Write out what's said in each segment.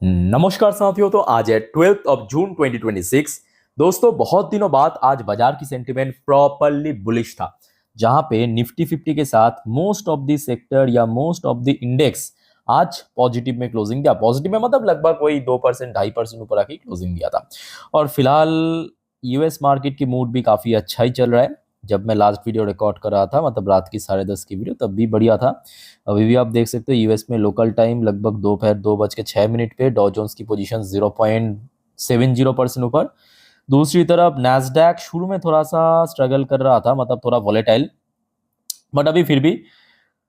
नमस्कार साथियों। तो आज है 12 जून 2026। दोस्तों, बहुत दिनों बाद आज बाजार की सेंटिमेंट प्रॉपरली बुलिश था, जहां पे निफ्टी 50 के साथ मोस्ट ऑफ द सेक्टर या मोस्ट ऑफ द इंडेक्स आज पॉजिटिव में क्लोजिंग दिया। पॉजिटिव में मतलब लगभग कोई 2% 2.5% ऊपर आके क्लोजिंग दिया था। और फिलहाल यूएस मार्केट की मूड भी काफी अच्छा ही चल रहा है। जब मैं लास्ट वीडियो रिकॉर्ड कर रहा था, मतलब रात की 10:30 की वीडियो, तब भी बढ़िया था। अभी भी आप देख सकते हो यूएस में लोकल टाइम लगभग दोपहर 2:06 पे डॉ जोन्स की पोजीशन 0.70% ऊपर। दूसरी तरफ नैस्डैक शुरू में थोड़ा सा स्ट्रगल कर रहा था, मतलब थोड़ा वॉलेटाइल, बट अभी फिर भी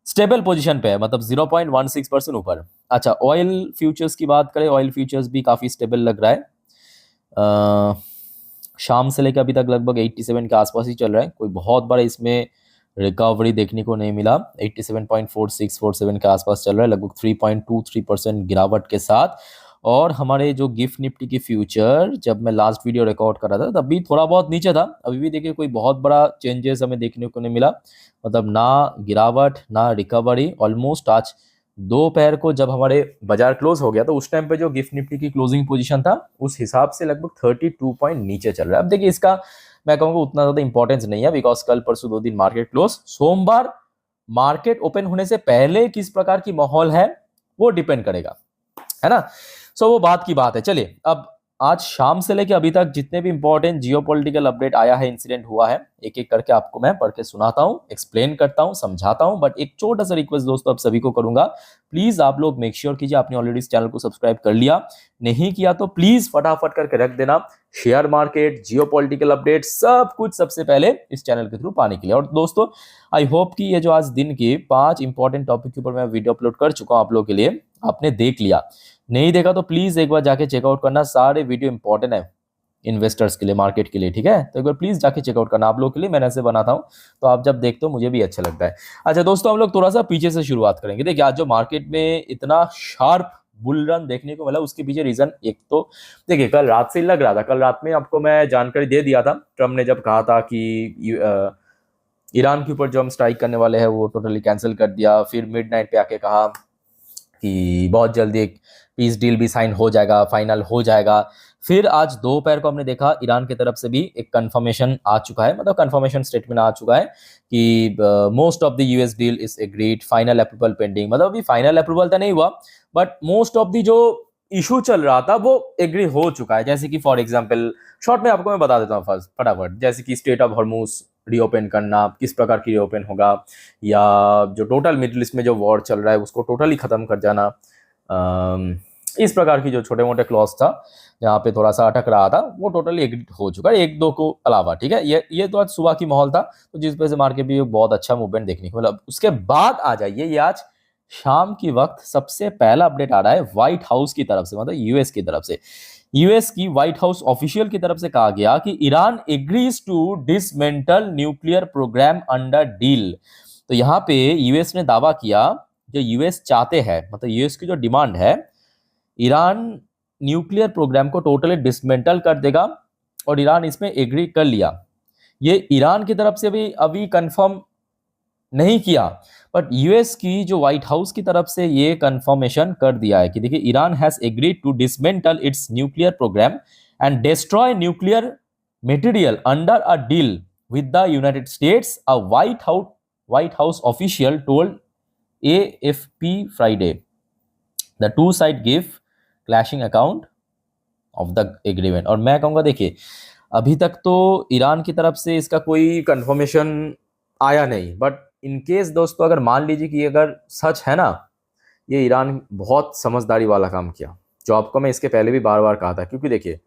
स्टेबल पोजीशन पे है, मतलब 0.16% ऊपर। अच्छा, ऑयल फ्यूचर्स की बात करें, ऑयल फ्यूचर्स भी काफ़ी स्टेबल लग रहा है। शाम से लेकर अभी तक लगभग 87 के आसपास ही चल रहा है। कोई बहुत बड़ा इसमें रिकवरी देखने को नहीं मिला। 87.4647 के आसपास चल रहा है, लगभग 3.23% गिरावट के साथ। और हमारे जो गिफ्ट निफ्टी की फ्यूचर, जब मैं लास्ट वीडियो रिकॉर्ड कर रहा था तब भी थोड़ा बहुत नीचे था। अभी भी देखिए कोई बहुत बड़ा चेंजेस हमें देखने को नहीं मिला, मतलब ना गिरावट ना रिकवरी। ऑलमोस्ट आज दोपहर को जब हमारे बाजार क्लोज हो गया तो उस टाइम पे जो गिफ्ट निफ्टी की क्लोजिंग पोजीशन था उस हिसाब से लगभग 32 पॉइंट नीचे चल रहा है। अब देखिए इसका मैं कहूँगा उतना ज्यादा इंपॉर्टेंस नहीं है, बिकॉज कल परसों 2 दिन मार्केट क्लोज। सोमवार मार्केट ओपन होने से पहले किस प्रकार की माहौल है वो डिपेंड करेगा, है ना। सो वो बात की बात है। चलिए, अब आज शाम से लेके अभी तक जितने भी इंपॉर्टेंट जियोपॉलिटिकल अपडेट आया है, इंसिडेंट हुआ है, एक एक करके आपको मैं पढ़ के सुनाता हूँ, एक्सप्लेन करता हूँ, समझाता हूँ। बट एक छोटा सा रिक्वेस्ट दोस्तों आप सभी को करूंगा, प्लीज आप लोग मेक श्योर कीजिए आपने ऑलरेडी इस चैनल को सब्सक्राइब कर लिया। नहीं किया तो प्लीज फटाफट करके रख देना। शेयर मार्केट, जियोपॉलिटिकल अपडेट, सब कुछ सबसे पहले इस चैनल के थ्रू पाने के लिए। और दोस्तों, आई होप कि ये जो आज दिन की 5 इंपॉर्टेंट टॉपिक के ऊपर मैं वीडियो अपलोड कर चुका हूं आप लोगों के लिए, आपने देख लिया। नहीं देखा तो प्लीज एक बार जाके चेकआउट करना। सारे वीडियो इंपॉर्टेंट है इन्वेस्टर्स के लिए, मार्केट के लिए, ठीक है। तो एक बार प्लीज जाके चेकआउट करना, आप लोगों के लिए मैंने ऐसे बनाता हूँ, तो आप जब देखते हो मुझे भी अच्छा लगता है। अच्छा दोस्तों, हम लोग थोड़ा सा पीछे से शुरुआत करेंगे। देखिए, आज जो मार्केट में इतना शार्प बुल रन देखने को मिला, उसके पीछे रीजन एक तो देखिए कल रात से लग रहा था। कल रात में आपको मैं जानकारी दे दिया था, ट्रम्प ने जब कहा था कि ईरान के ऊपर जो हम स्ट्राइक करने वाले हैं वो टोटली कैंसिल कर दिया। फिर मिडनाइट पे आके कहा कि बहुत जल्दी एक पीस डील भी साइन हो जाएगा, फाइनल हो जाएगा। फिर आज दोपहर को हमने देखा ईरान की तरफ से भी एक कंफर्मेशन आ चुका है, मतलब कंफर्मेशन स्टेटमेंट आ चुका है कि most of the US deal is agreed, final approval pending. मतलब अभी फाइनल अप्रूवल तो नहीं हुआ, बट मोस्ट ऑफ द जो इशू चल रहा था वो एग्री हो चुका है। जैसे कि फॉर एग्जाम्पल शॉर्ट में आपको मैं बता देता हूँ फर्स्ट फटाफट, जैसे कि स्टेट ऑफ हॉर्मुज रीओपन करना, किस प्रकार की रीओपन होगा, या जो टोटल मिडिल ईस्ट में जो वॉर चल रहा है उसको टोटली खत्म कर जाना। इस प्रकार की जो छोटे मोटे क्लॉज था जहाँ पे थोड़ा सा अटक रहा था वो टोटली एग्री हो चुका है, एक दो को अलावा, ठीक है। ये तो आज सुबह की माहौल था, तो जिस वजह से मार्केट भी बहुत अच्छा मूवमेंट देखने को मिला। उसके बाद आ जाइए, ये आज शाम की वक्त सबसे पहला अपडेट आ रहा है व्हाइट हाउस की तरफ से, मतलब यूएस की तरफ से। यूएस की व्हाइट हाउस ऑफिशियल की तरफ से कहा गया कि Iran agrees to dismantle nuclear programme under deal. तो यहाँ पे यूएस ने दावा किया, जो यूएस चाहते हैं, मतलब यूएस की जो डिमांड है, ईरान न्यूक्लियर प्रोग्राम को टोटली डिसमेंटल कर देगा, और ईरान इसमें एग्री कर लिया। ये ईरान की तरफ से भी अभी कंफर्म नहीं किया, बट यूएस की जो व्हाइट हाउस की तरफ से ये कंफर्मेशन कर दिया है कि देखिए Iran has agreed to dismantle its nuclear programme and destroy nuclear material under a deal with the United States, a White House official told AFP Friday. The two side give clashing account of the agreement. और मैं कहूँगा देखिए, अभी तक तो Iran की तरफ से इसका कोई कंफर्मेशन आया नहीं, बट इन केस दोस्तों अगर मान लीजिए कि अगर सच है ना, ये ईरान बहुत समझदारी वाला काम किया, जो आपको मैं इसके पहले भी बार बार कहा था। क्योंकि देखिए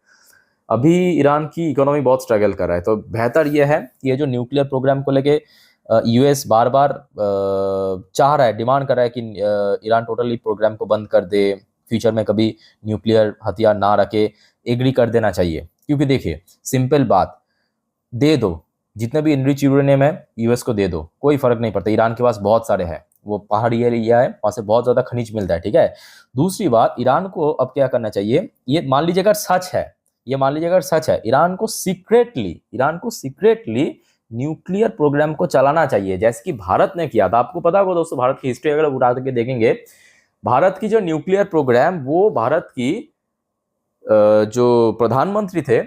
अभी ईरान की इकोनॉमी बहुत स्ट्रगल कर रहा है, तो बेहतर ये है कि ये जो न्यूक्लियर प्रोग्राम को लेके यूएस बार बार चाह रहा है, डिमांड कर रहा है कि ईरान टोटली प्रोग्राम को बंद कर दे, फ्यूचर में कभी न्यूक्लियर हथियार ना रखे, एग्री कर देना चाहिए। क्योंकि देखिए सिंपल बात, दे दो जितने भी इनरिच यूरेनियम है यूएस को दे दो, कोई फर्क नहीं पड़ता। ईरान के पास बहुत सारे हैं, वो पहाड़ी एरिया है, वहां से बहुत ज्यादा खनिज मिलता है, ठीक है। दूसरी बात, ईरान को अब क्या करना चाहिए, ये मान लीजिए अगर सच है, ये मान लीजिए अगर सच है, ईरान को सीक्रेटली न्यूक्लियर प्रोग्राम को चलाना चाहिए, जैसे कि भारत ने किया था। आपको पता होगा दोस्तों, भारत की हिस्ट्री अगर उठा के देखेंगे भारत की जो न्यूक्लियर प्रोग्राम वो भारत की जो प्रधानमंत्री थे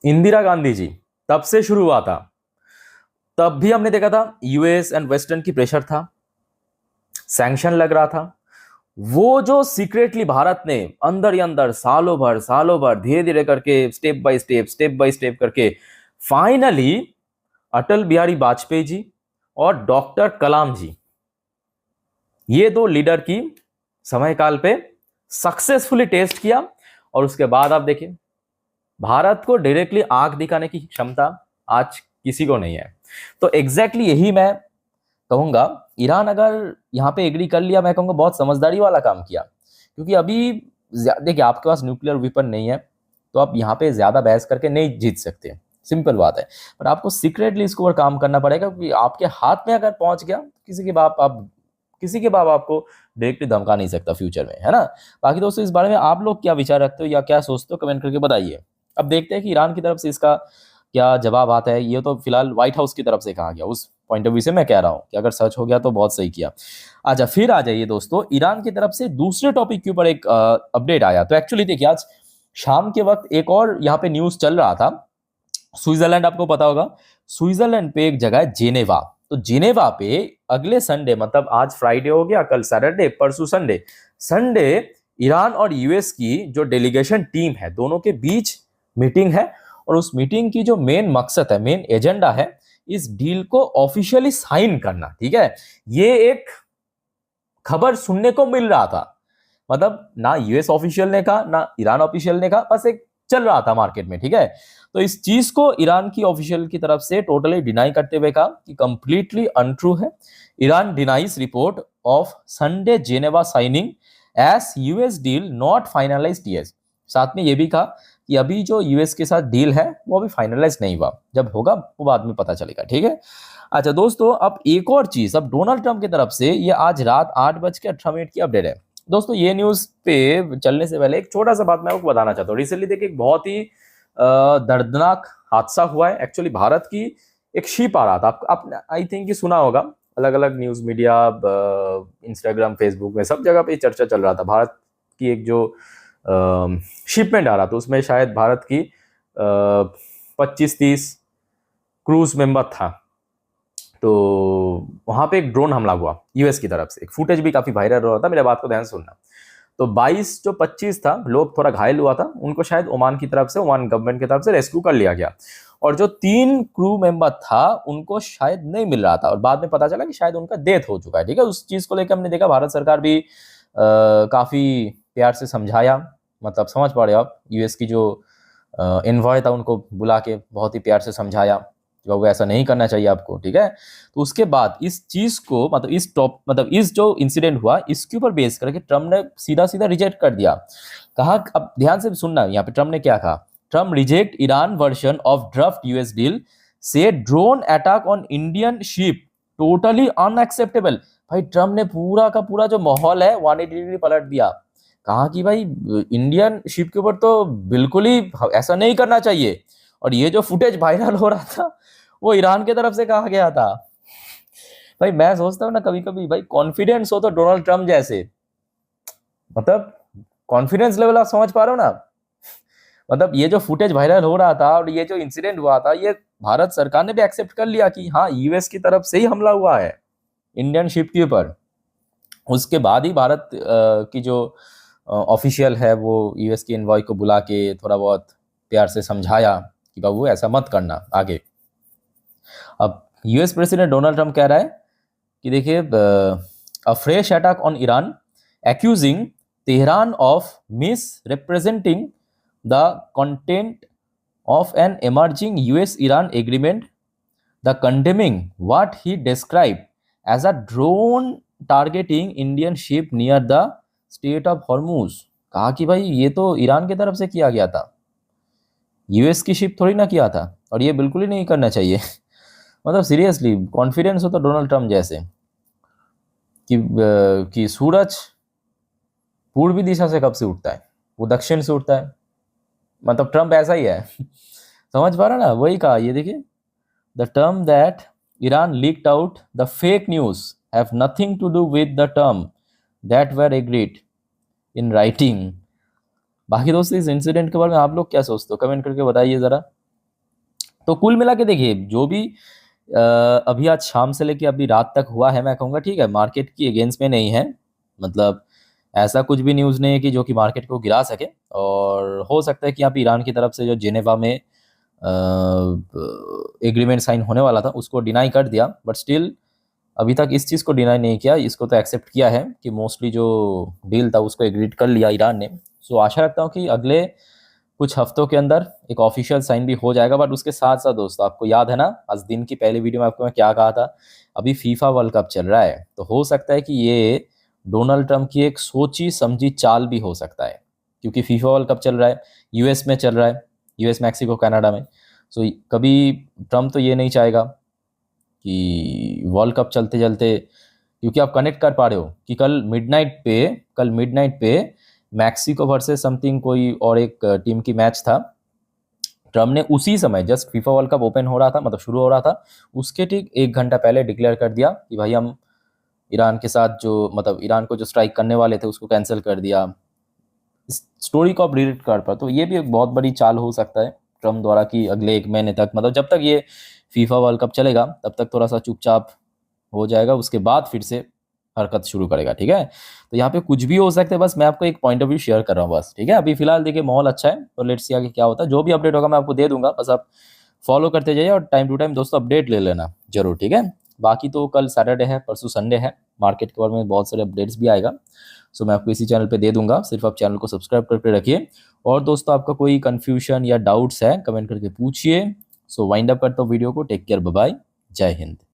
इंदिरा गांधी जी, तब से शुरू हुआ था। तब भी हमने देखा था यूएस एंड वेस्टर्न की प्रेशर था, सैंक्शन लग रहा था। वो जो सीक्रेटली भारत ने अंदर ही अंदर सालों भर धीरे धीरे करके स्टेप बाय स्टेप करके फाइनली अटल बिहारी वाजपेयी जी और डॉक्टर कलाम जी, ये दो लीडर की समय काल पे सक्सेसफुली टेस्ट किया। और उसके बाद आप देखिए भारत को डायरेक्टली आंख दिखाने की क्षमता आज किसी को नहीं है। तो एग्जैक्टली यही मैं कहूंगा, ईरान अगर यहाँ पे एग्री कर लिया, मैं कहूंगा बहुत समझदारी वाला काम किया। क्योंकि अभी देखिए आपके पास न्यूक्लियर वेपन नहीं है, तो आप यहाँ पे ज्यादा बहस करके नहीं जीत सकते, सिंपल बात है। पर आपको सीक्रेटली इसके ऊपर काम करना पड़ेगा, क्योंकि आपके हाथ में अगर पहुंच गया, किसी के बाप आपको डायरेक्टली धमका नहीं सकता फ्यूचर में, है ना। बाकी दोस्तों इस बारे में आप लोग क्या विचार रखते हो या क्या सोचते हो, कमेंट करके बताइए। अब देखते हैं कि ईरान की तरफ से इसका क्या जवाब आता है। ये तो फिलहाल व्हाइट हाउस की तरफ से कहा गया, उस पॉइंट ऑफ व्यू से मैं कह रहा हूं कि अगर सच हो गया तो बहुत सही किया। अच्छा, फिर आ जाइए दोस्तों, ईरान की तरफ से दूसरे टॉपिक के ऊपर एक अपडेट आया। तो एक्चुअली देखिए आज शाम के वक्त एक और यहाँ पे न्यूज चल रहा था। स्विट्जरलैंड आपको पता होगा, स्विट्जरलैंड पे एक जगह है जेनेवा। तो जेनेवा पे अगले संडे, मतलब आज फ्राइडे हो गया, कल सैटरडे, परसों संडे ईरान और यूएस की जो डेलीगेशन टीम है, दोनों के बीच मीटिंग है। और उस मीटिंग की जो मेन मकसद है, मेन एजेंडा है, इस डील को ऑफिशियली साइन करना। ठीक है, ये एक खबर सुनने को मिल रहा था, मतलब ना यूएस ऑफिशियल ने कहा ना ईरान ऑफिशियल ने कहा, बस एक चल रहा था मार्केट में। ठीक है, तो इस चीज को ईरान की ऑफिशियल की तरफ से टोटली डिनाई करते हुए कहा कि कंप्लीटली अनट्रू है। Iran denies report of Sunday Geneva signing S US deal not finalised yet. साथ में ये भी कहा कि अभी जो यूएस के साथ डील है वो अभी फाइनलाइज नहीं हुआ, जब होगा वो बाद में पता चलेगा। ठीक है, अच्छा दोस्तों, अब एक और चीज, अब डोनाल्ड ट्रंप की तरफ से ये आज रात 8:18 की अपडेट है। दोस्तों ये न्यूज पे चलने से पहले एक छोटा सा बात मैं आपको बताना चाहता हूँ। रिसेंटली देखिए एक बहुत ही दर्दनाक हादसा हुआ है। एक्चुअली भारत की एक शिप आ रहा था, आपने आई थिंक कि सुना होगा, अलग अलग न्यूज मीडिया, इंस्टाग्राम, फेसबुक में सब जगह पे चर्चा चल रहा था। भारत की एक जो शिपमेंट आ रहा था, उसमें शायद भारत की 25-30 क्रूज मेंबर था। तो वहां पे एक ड्रोन हमला हुआ यूएस की तरफ से, एक फुटेज भी काफी वायरल हो रहा था, मेरे बात को ध्यान से सुनना। तो 22 जो 25 था लोग थोड़ा घायल हुआ था, उनको शायद ओमान की तरफ से, ओमान गवर्नमेंट की तरफ से रेस्क्यू कर लिया गया। और जो 3 क्रू मेंबर था उनको शायद नहीं मिल रहा था, और बाद में पता चला कि शायद उनका डेथ हो चुका है। ठीक है, उस चीज को लेकर हमने देखा भारत सरकार भी काफी प्यार से समझाया, मतलब समझ पा रहे हो आप, यूएस की जो एनवॉय था उनको बुला के बहुत ही प्यार से समझाया कि बाबू ऐसा नहीं करना चाहिए आपको। ठीक है, तो उसके बाद इस चीज को, मतलब इस जो इंसिडेंट हुआ इसके ऊपर बेस करके ट्रम्प ने सीधा सीधा रिजेक्ट कर दिया। कहा, अब ध्यान से सुनना, यहाँ पे ट्रम्प ने क्या कहा। Trump reject Iran version of draft US deal, से drone attack on Indian ship totally unacceptable. भाई ट्रम्प ने पूरा का पूरा जो माहौल है 180 डिग्री पलट दिया। कहा कि भाई इंडियन शिप के ऊपर तो बिल्कुल ही ऐसा नहीं करना चाहिए। और ये जो फुटेज वायरल हो रहा था वो ईरान की तरफ से कहा गया था। भाई मैं सोचता हूँ ना कभी कभी, भाई कॉन्फिडेंस हो तो डोनाल्ड ट्रम्प जैसे, मतलब कॉन्फिडेंस लेवल आप समझ पा रहे हो ना। मतलब ये जो फुटेज वायरल हो रहा था और ये जो इंसिडेंट हुआ था, ये भारत सरकार ने भी एक्सेप्ट कर लिया कि हाँ यूएस की तरफ से ही हमला हुआ है इंडियन शिप के ऊपर। उसके बाद ही भारत की जो ऑफिशियल है वो यूएस की एनवॉय को बुला के थोड़ा बहुत प्यार से समझाया कि बाबू ऐसा मत करना आगे। अब यूएस प्रेसिडेंट डोनाल्ड ट्रंप कह रहा है कि देखिए, a fresh attack on Iran, accusing Tehran of misrepresenting the content of an emerging US-Iran agreement, the condemning what he described as a drone targeting Indian ship near the Strait of Hormuz। कहा कि भाई ये तो Iran की तरफ से किया गया था, यूएस की शिप थोड़ी ना किया था, और ये बिल्कुल ही नहीं करना चाहिए। मतलब सीरियसली कॉन्फिडेंस हो तो डोनाल्ड ट्रम्प जैसे कि सूरज पूर्वी दिशा से कब से उठता है, वो दक्षिण से उठता है। मतलब ट्रम्प ऐसा ही है। समझ पा रहा ना, वही कहा। ये देखिए, the term that Iran leaked out the fake news have nothing to do with the term that were agreed in writing. बाकी दोस्तों इस इंसिडेंट के बारे में आप लोग क्या सोचते हो, कमेंट करके बताइए ज़रा। तो कुल मिला के देखिए, जो भी अभी आज शाम से लेके अभी रात तक हुआ है, मैं कहूँगा ठीक है, मार्केट की अगेंस्ट में नहीं है। मतलब ऐसा कुछ भी न्यूज़ नहीं है कि जो कि मार्केट को गिरा सके। और हो सकता है कि यहाँ पे ईरान की तरफ से जो जेनेवा में एग्रीमेंट साइन होने वाला था उसको डिनाई कर दिया, बट स्टिल अभी तक इस चीज़ को डिनाई नहीं किया, इसको तो एक्सेप्ट किया है कि मोस्टली जो डील था उसको एग्रीड कर लिया ईरान ने। सो आशा रखता हूँ कि अगले कुछ हफ्तों के अंदर एक ऑफिशियल साइन भी हो जाएगा। बट उसके साथ साथ दोस्तों, आपको याद है ना, आज दिन की पहली वीडियो में आपको मैं क्या कहा था, अभी फीफा वर्ल्ड कप चल रहा है, तो हो सकता है कि ये डोनाल्ड ट्रंप की एक सोची समझी चाल भी हो सकता है, क्योंकि फीफा वर्ल्ड कप चल रहा है, यूएस में चल रहा है, यूएस, मैक्सिको, कनाडा में। सो कभी ट्रंप तो ये नहीं चाहेगा कि वर्ल्ड कप चलते चलते, क्योंकि आप कनेक्ट कर पा रहे हो कि कल मिडनाइट पे मैक्सिको वर्सेस समथिंग कोई और एक टीम की मैच था। ट्रम्प ने उसी समय just FIFA world cup open हो रहा था, मतलब शुरू हो रहा था, उसके ठीक 1 घंटा पहले डिक्लेयर कर दिया कि भाई हम ईरान के साथ जो, मतलब ईरान को जो स्ट्राइक करने वाले थे उसको कैंसिल कर दिया। इस स्टोरी को आप रीड कर पा, तो ये भी एक बहुत बड़ी चाल हो सकता है ट्रम्प द्वारा कि अगले 1 महीने तक, मतलब जब तक ये फीफा वर्ल्ड कप चलेगा तब तक थोड़ा सा चुपचाप हो जाएगा, उसके बाद फिर से हरकत शुरू करेगा। ठीक है, तो यहाँ पे कुछ भी हो सकता है, बस मैं आपको एक पॉइंट ऑफ व्यू शेयर कर रहा हूँ बस। ठीक है, अभी फिलहाल देखिए माहौल अच्छा है, तो लेट्स सी आगे क्या होता है। जो भी अपडेट होगा मैं आपको दे दूंगा, बस आप फॉलो करते जाइए और टाइम टू टाइम दोस्तों अपडेट ले लेना जरूर। ठीक है, बाकी तो कल सैटरडे है, परसों संडे है, मार्केट के बारे में बहुत सारे अपडेट्स भी आएगा, सो मैं आपको इसी चैनल पे दे दूंगा, सिर्फ आप चैनल को सब्सक्राइब करके रखिए। और दोस्तों आपका कोई कन्फ्यूजन या डाउट्स है कमेंट करके पूछिए। सो वाइंड अप करता हूँ वीडियो को, टेक केयर, बाय बाय, जय हिंद।